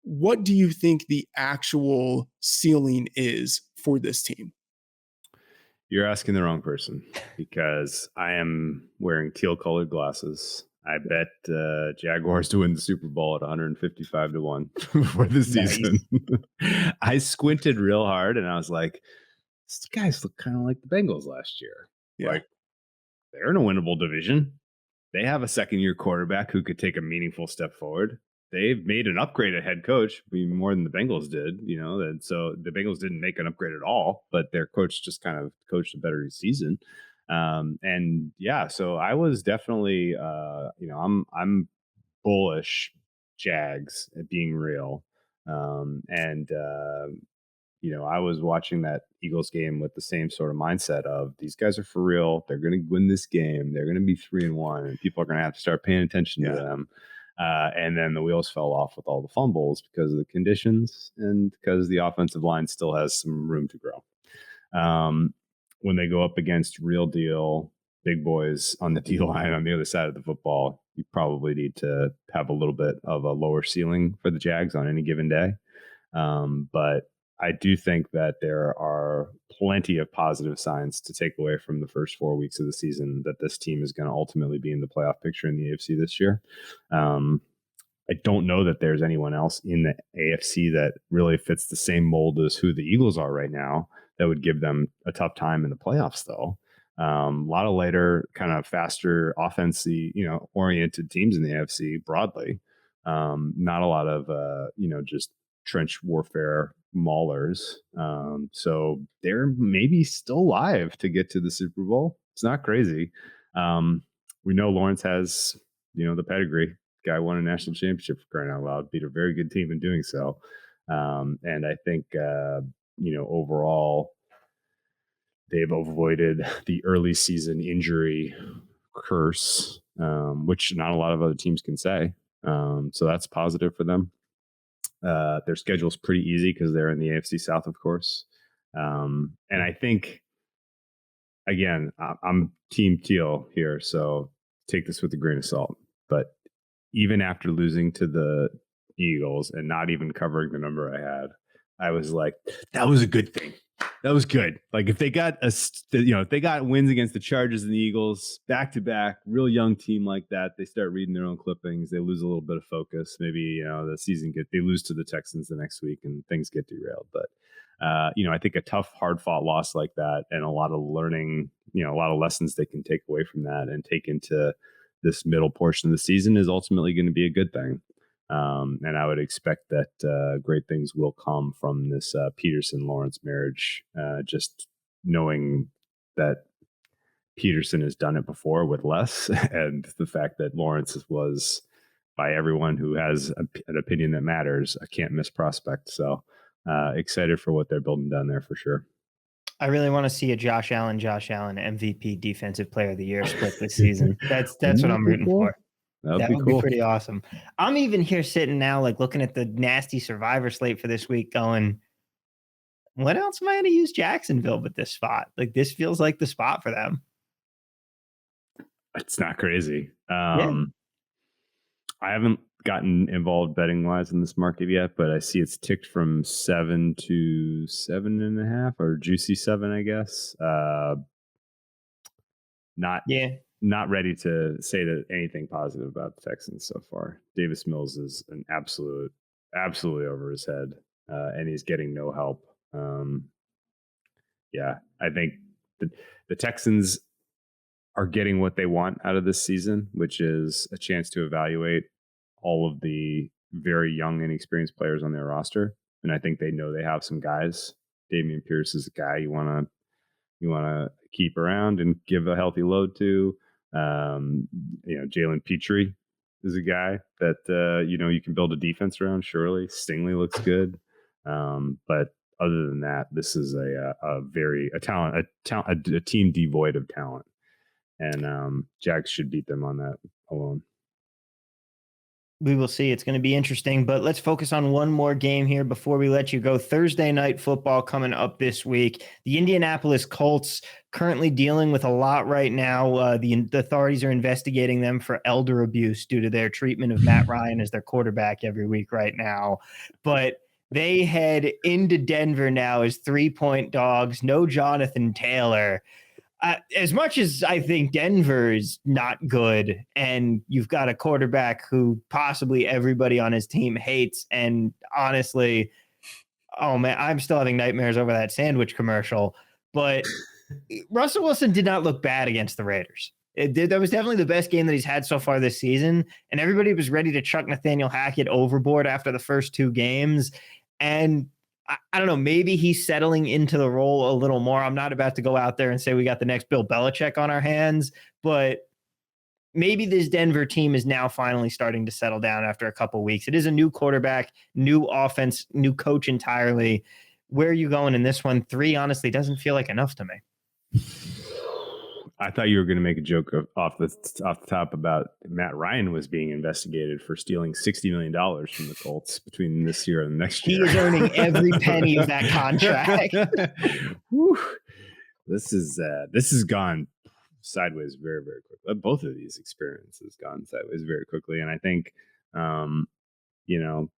What do you think the actual ceiling is for this team? You're asking the wrong person, because I am wearing teal colored glasses. I bet Jaguars to win the Super Bowl at 155-1 before the season. Nice. I squinted real hard and I was like, these guys look kind of like the Bengals last year. Yeah. Like, they're in a winnable division. They have a second-year quarterback who could take a meaningful step forward. They've made an upgrade at head coach, more than the Bengals did, and so the Bengals didn't make an upgrade at all, but their coach just kind of coached a better season. So I was definitely, I'm bullish Jags at being real. I was watching that Eagles game with the same sort of mindset of these guys are for real. They're going to win this game. They're going to be 3-1 and people are going to have to start paying attention to them. And then the wheels fell off with all the fumbles because of the conditions and because the offensive line still has some room to grow. When they go up against real deal big boys on the D line on the other side of the football, you probably need to have a little bit of a lower ceiling for the Jags on any given day. But I do think that there are plenty of positive signs to take away from the first 4 weeks of the season that this team is going to ultimately be in the playoff picture in the AFC this year. I don't know that there's anyone else in the AFC that really fits the same mold as who the Eagles are right now that would give them a tough time in the playoffs, though. A lot of later, kind of faster, offensive, oriented teams in the AFC broadly. Not a lot of, just trench warfare maulers. So they're maybe still alive to get to the Super Bowl. It's not crazy. We know Lawrence has, the pedigree. Guy won a national championship for crying out loud, beat a very good team in doing so. And I think, overall, they've avoided the early season injury curse, which not a lot of other teams can say. So that's positive for them. Their schedule is pretty easy because they're in the AFC South, of course. And I think, again, I'm Team Teal here, so take this with a grain of salt. But even after losing to the Eagles and not even covering the number I had, I was like, that was a good thing. That was good. Like if they got if they got wins against the Chargers and the Eagles back to back, real young team like that, they start reading their own clippings. They lose a little bit of focus. Maybe the season they lose to the Texans the next week and things get derailed. But I think a tough, hard fought loss like that and a lot of learning, a lot of lessons they can take away from that and take into this middle portion of the season is ultimately going to be a good thing. And I would expect that great things will come from this Peterson-Lawrence marriage, just knowing that Peterson has done it before with less, and the fact that Lawrence was, by everyone who has an opinion that matters, a can't-miss prospect. So excited for what they're building down there for sure. I really want to see a Josh Allen MVP Defensive Player of the Year split this season. That's what I'm rooting for. That would be pretty awesome. I'm even here sitting now, like looking at the nasty survivor slate for this week going, what else am I going to use Jacksonville but this spot? Like this feels like the spot for them. It's not crazy. Yeah. I haven't gotten involved betting wise in this market yet, but I see it's ticked from 7 to 7.5 or juicy 7, I guess. Not ready to say that anything positive about the Texans so far. Davis Mills is an absolutely over his head, and he's getting no help. I think the Texans are getting what they want out of this season, which is a chance to evaluate all of the very young and experienced players on their roster. And I think they know they have some guys. Dameon Pierce is a guy you want to keep around and give a healthy load to. Jalen Petrie is a guy that you can build a defense around. Surely Stingley looks good, but other than that, this is a team devoid of talent, and Jags should beat them on that alone. We will see. It's going to be interesting, but let's focus on one more game here before we let you go. Thursday night football coming up this week. The Indianapolis Colts currently dealing with a lot right now. The authorities are investigating them for elder abuse due to their treatment of Matt Ryan as their quarterback every week right now. But they head into Denver now as 3-point dogs. No Jonathan Taylor. As much as I think Denver is not good and you've got a quarterback who possibly everybody on his team hates, and honestly, oh man, I'm still having nightmares over that sandwich commercial, but Russell Wilson did not look bad against the Raiders. That was definitely the best game that he's had so far this season, and everybody was ready to chuck Nathaniel Hackett overboard after the first 2 games, and I don't know, maybe he's settling into the role a little more. I'm not about to go out there and say we got the next Bill Belichick on our hands, but maybe this Denver team is now finally starting to settle down after a couple of weeks. It is a new quarterback, new offense, new coach entirely. Where are you going in this one? 3 honestly doesn't feel like enough to me. I thought you were going to make a joke off the top about Matt Ryan was being investigated for stealing $60 million from the Colts between this year and next year. He is earning every penny of that contract. This has gone sideways very, very quickly. Both of these experiences gone sideways very quickly, and I think,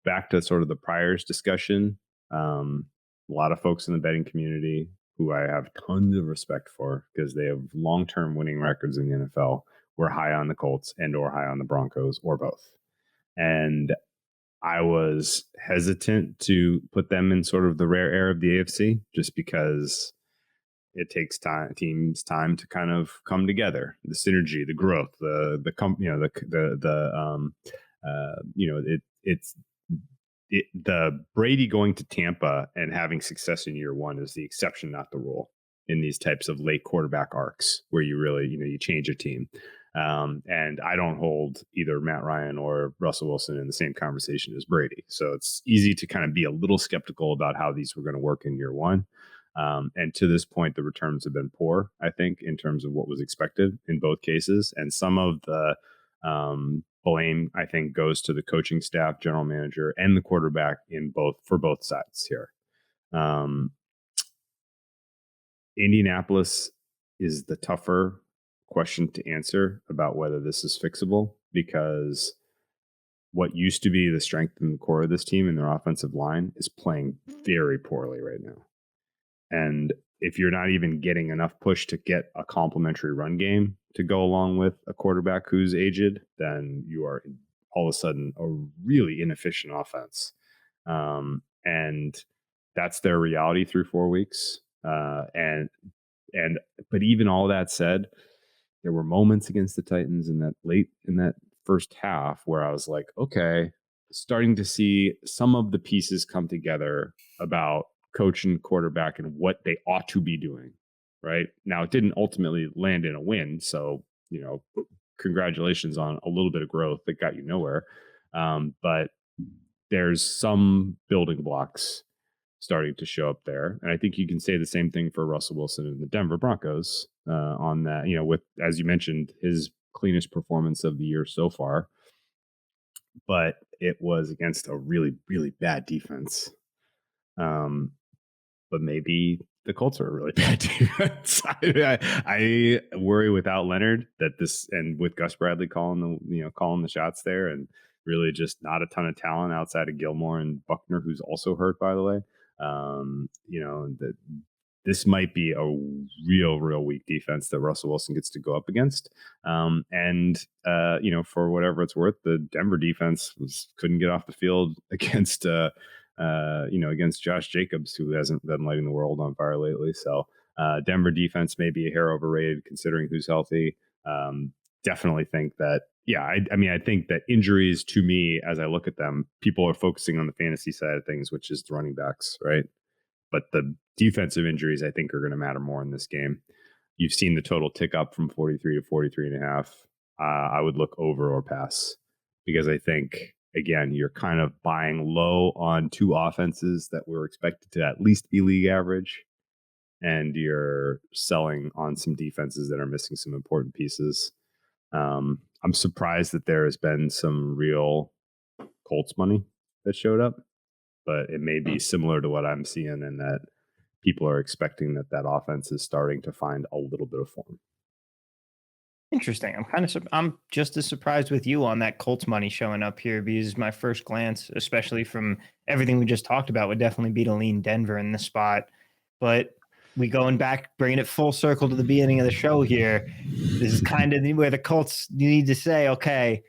back to sort of the priors discussion. A lot of folks in the betting community who I have tons of respect for because they have long-term winning records in the NFL, were high on the Colts and or high on the Broncos or both. And I was hesitant to put them in sort of the rare air of the AFC just because it takes teams time to kind of come together. The synergy, the growth, the Brady going to Tampa and having success in year one is the exception, not the rule in these types of late quarterback arcs where you really, you change a team. And I don't hold either Matt Ryan or Russell Wilson in the same conversation as Brady. So it's easy to kind of be a little skeptical about how these were going to work in year one. And to this point, the returns have been poor, I think, in terms of what was expected in both cases. And some of the blame, I think, goes to the coaching staff, general manager, and the quarterback for both sides here. Indianapolis is the tougher question to answer about whether this is fixable, because what used to be the strength in the core of this team and their offensive line is playing very poorly right now. And if you're not even getting enough push to get a complementary run game to go along with a quarterback who's aged, then you are all of a sudden a really inefficient offense. And that's their reality through 4 weeks. But even all that said, there were moments against the Titans in that first half where I was like, okay, starting to see some of the pieces come together about coach and quarterback and what they ought to be doing. Right now, it didn't ultimately land in a win. So, congratulations on a little bit of growth that got you nowhere. But there's some building blocks starting to show up there. And I think you can say the same thing for Russell Wilson and the Denver Broncos on that, with, as you mentioned, his cleanest performance of the year so far. But it was against a really, really bad defense. But maybe the Colts are a really bad defense. I worry without Leonard and with Gus Bradley calling the shots there, and really just not a ton of talent outside of Gilmore and Buckner, who's also hurt, by the way. That this might be a real weak defense that Russell Wilson gets to go up against. For whatever it's worth, the Denver defense couldn't get off the field against Josh Jacobs, who hasn't been lighting the world on fire lately. So Denver defense may be a hair overrated considering who's healthy. Definitely think that, I think that injuries, to me, as I look at them, people are focusing on the fantasy side of things, which is the running backs, right? But the defensive injuries, I think, are going to matter more in this game. You've seen the total tick up from 43 to 43.5. I would look over or pass, because I think, again, you're kind of buying low on two offenses that were expected to at least be league average, and you're selling on some defenses that are missing some important pieces. I'm surprised that there has been some real Colts money that showed up, but it may be similar to what I'm seeing in that people are expecting that offense is starting to find a little bit of form. Interesting. I'm just as surprised with you on that Colts money showing up here, because my first glance, especially from everything we just talked about, would definitely be to lean Denver in this spot. But we going back, bringing it full circle to the beginning of the show here. This is kind of where the Colts need to say, okay,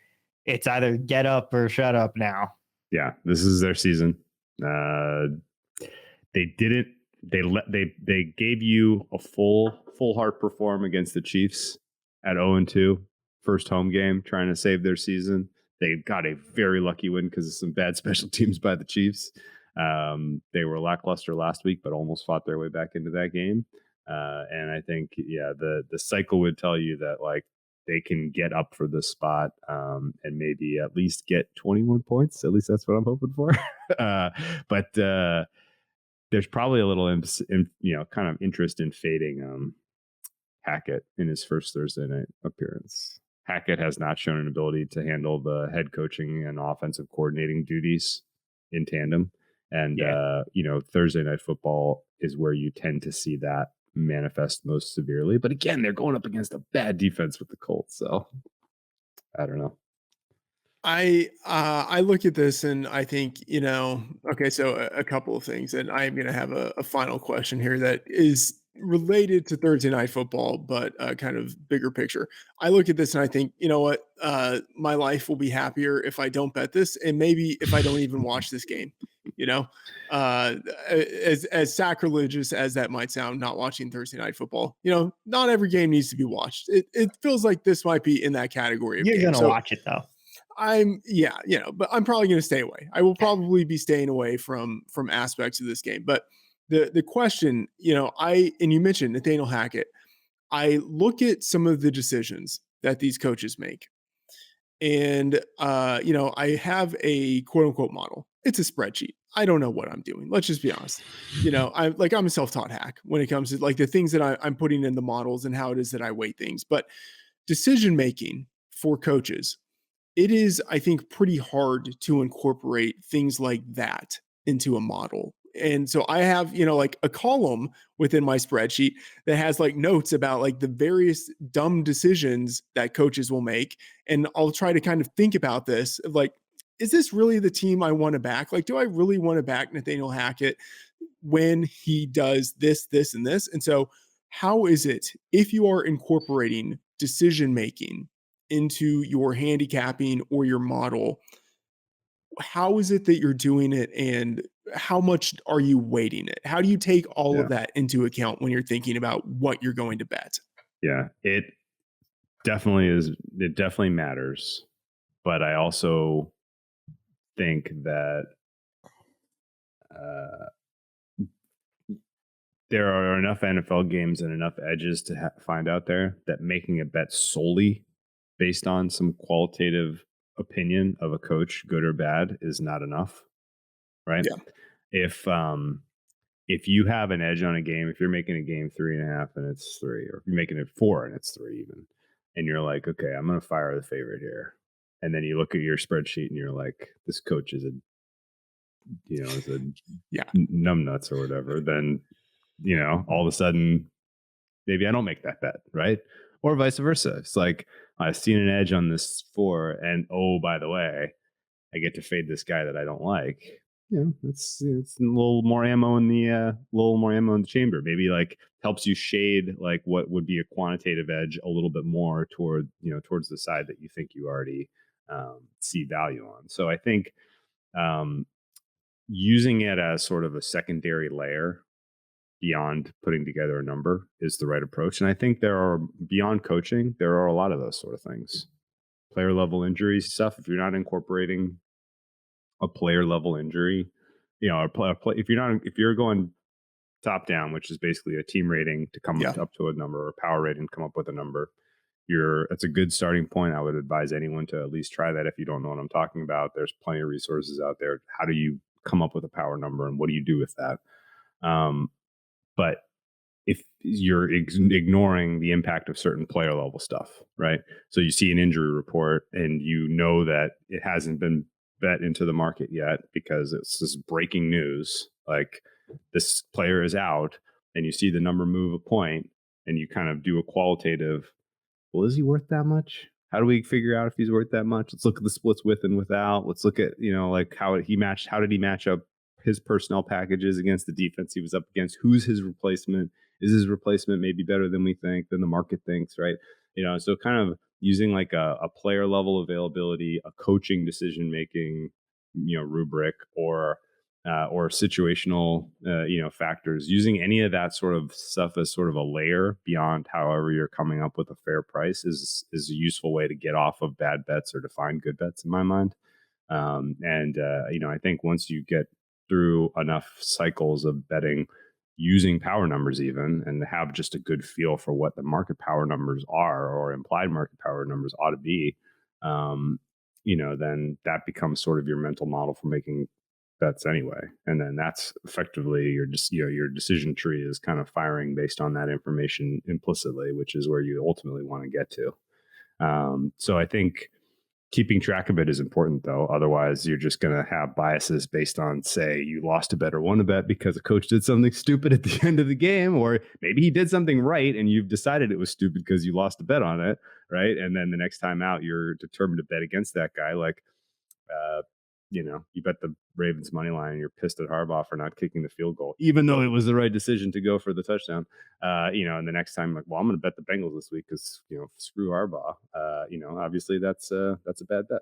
it's either get up or shut up now. Yeah, this is their season. They didn't. They gave you a full heart perform against the Chiefs at 0-2, first home game, trying to save their season. They got a very lucky win because of some bad special teams by the Chiefs. They were lackluster last week, but almost fought their way back into that game. And I think, the cycle would tell you that, like, they can get up for this spot and maybe at least get 21 points. At least that's what I'm hoping for. But there's probably a little, kind of interest in fading Hackett in his first Thursday night appearance. Hackett has not shown an ability to handle the head coaching and offensive coordinating duties in tandem. And, Thursday night football is where you tend to see that manifest most severely. But again, they're going up against a bad defense with the Colts. So I don't know. I look at this and I think, okay, so a couple of things, and I'm going to have a final question here that is related to Thursday night football, but kind of bigger picture. I look at this and I think, you know what, my life will be happier if I don't bet this, and maybe if I don't even watch this game. You know, as sacrilegious as that might sound, not watching Thursday night football. Not every game needs to be watched. It feels like this might be in that category of You're game. going to So watch it though. but I'm probably going to stay away. I will probably be staying away from aspects of this game. But the question, and you mentioned Nathaniel Hackett. I look at some of the decisions that these coaches make, and I have a quote unquote model. It's a spreadsheet. I don't know what I'm doing. Let's just be honest. I'm a self-taught hack when it comes to like the things that I'm putting in the models and how it is that I weight things. But decision making for coaches, it is, I think, pretty hard to incorporate things like that into a model. And so I have, like a column within my spreadsheet that has like notes about like the various dumb decisions that coaches will make. And I'll try to kind of think about this of like, is this really the team I want to back? Like, do I really want to back Nathaniel Hackett when he does this, this, and this? And so how is it if you are incorporating decision making into your handicapping or your model, how is it that you're doing it, and how much are you weighting it? How do you take all of that into account when you're thinking about what you're going to bet? Yeah, it definitely is. It definitely matters. But I also think that there are enough NFL games and enough edges to find out there that making a bet solely based on some qualitative opinion of a coach, good or bad, is not enough, right? Yeah. If you have an edge on a game, if you're making a game 3.5 and it's 3, or if you're making it 4 and it's 3 even, and you're like, okay, I'm going to fire the favorite here. And then you look at your spreadsheet and you're like, this coach is numbnuts or whatever, then, all of a sudden, maybe I don't make that bet, right? Or vice versa. It's like, I've seen an edge on this 4, and oh, by the way, I get to fade this guy that I don't like. It's a little more ammo in the chamber. Maybe like helps you shade like what would be a quantitative edge a little bit more towards the side that you think you already see value on. So I think using it as sort of a secondary layer beyond putting together a number is the right approach. And I think beyond coaching, there are a lot of those sort of things. Player level injury stuff. If you're not incorporating a player level injury, if you're going top down, which is basically a team rating to come up to a number, or power rating to come up with a number, that's a good starting point. I would advise anyone to at least try that. If you don't know what I'm talking about, there's plenty of resources out there. How do you come up with a power number, and what do you do with that? But if you're ignoring the impact of certain player level stuff, right? So you see an injury report and you know that it hasn't been bet into the market yet because it's this breaking news, like this player is out, and you see the number move a point, and you kind of do a qualitative, well, is he worth that much? How do we figure out if he's worth that much? Let's look at the splits with and without. Let's look at, like how did he match up his personnel packages against the defense he was up against? Who's his replacement? Is his replacement maybe better than we think, than the market thinks, right? So kind of using like a player level availability, a coaching decision making, rubric, or situational, factors. Using any of that sort of stuff as sort of a layer beyond however you're coming up with a fair price is a useful way to get off of bad bets or to find good bets, in my mind. I think once you get through enough cycles of betting using power numbers even, and have just a good feel for what the market power numbers are, or implied market power numbers ought to be, then that becomes sort of your mental model for making bets anyway. And then that's effectively your decision tree is kind of firing based on that information implicitly, which is where you ultimately want to get to. So I think keeping track of it is important, though. Otherwise, you're just going to have biases based on, say, you lost a bet or won a bet because a coach did something stupid at the end of the game, or maybe he did something right and you've decided it was stupid because you lost a bet on it, right? And then the next time out, you're determined to bet against that guy. Like, You bet the Ravens money line and you're pissed at Harbaugh for not kicking the field goal, even though it was the right decision to go for the touchdown. And the next time, like, well, I'm going to bet the Bengals this week because, screw Harbaugh. Obviously that's a bad bet.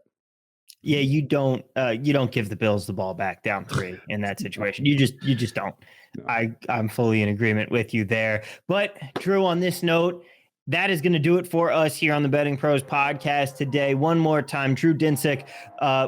Yeah, you don't give the Bills the ball back down 3 in that situation. You just don't. No. I'm fully in agreement with you there. But Drew, on this note, that is going to do it for us here on the Betting Pros podcast today. One more time, Drew Dinsick,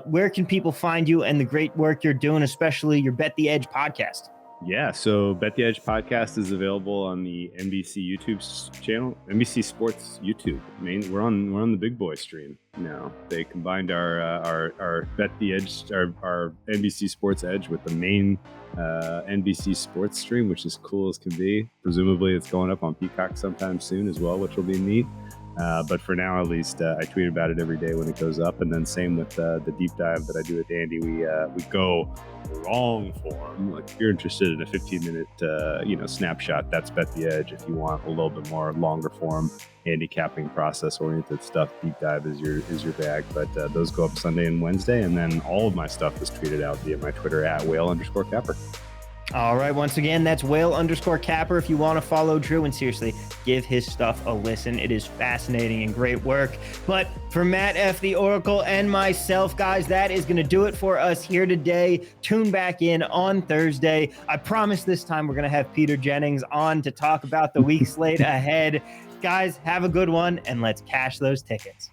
where can people find you and the great work you're doing, especially your Bet the Edge podcast? Yeah, so Bet the Edge podcast is available on the NBC YouTube channel, NBC Sports YouTube. We're on the big boy stream now. They combined our Bet the Edge, our NBC Sports Edge with the main NBC Sports stream, which is cool as can be. Presumably, it's going up on Peacock sometime soon as well, which will be neat. But for now, at least, I tweet about it every day when it goes up. And then same with the deep dive that I do with Andy. We go long form. Like if you're interested in a 15-minute snapshot, that's Bet the Edge. If you want a little bit more longer form handicapping process oriented stuff, deep dive is your bag. But those go up Sunday and Wednesday, and then all of my stuff is tweeted out via my Twitter at @whale_capper. All right. Once again, that's whale_capper. If you want to follow Drew and seriously give his stuff a listen, it is fascinating and great work. But for Matt F. the Oracle and myself, guys, that is going to do it for us here today. Tune back in on Thursday. I promise this time we're going to have Peter Jennings on to talk about the week slate ahead. Guys, have a good one and let's cash those tickets.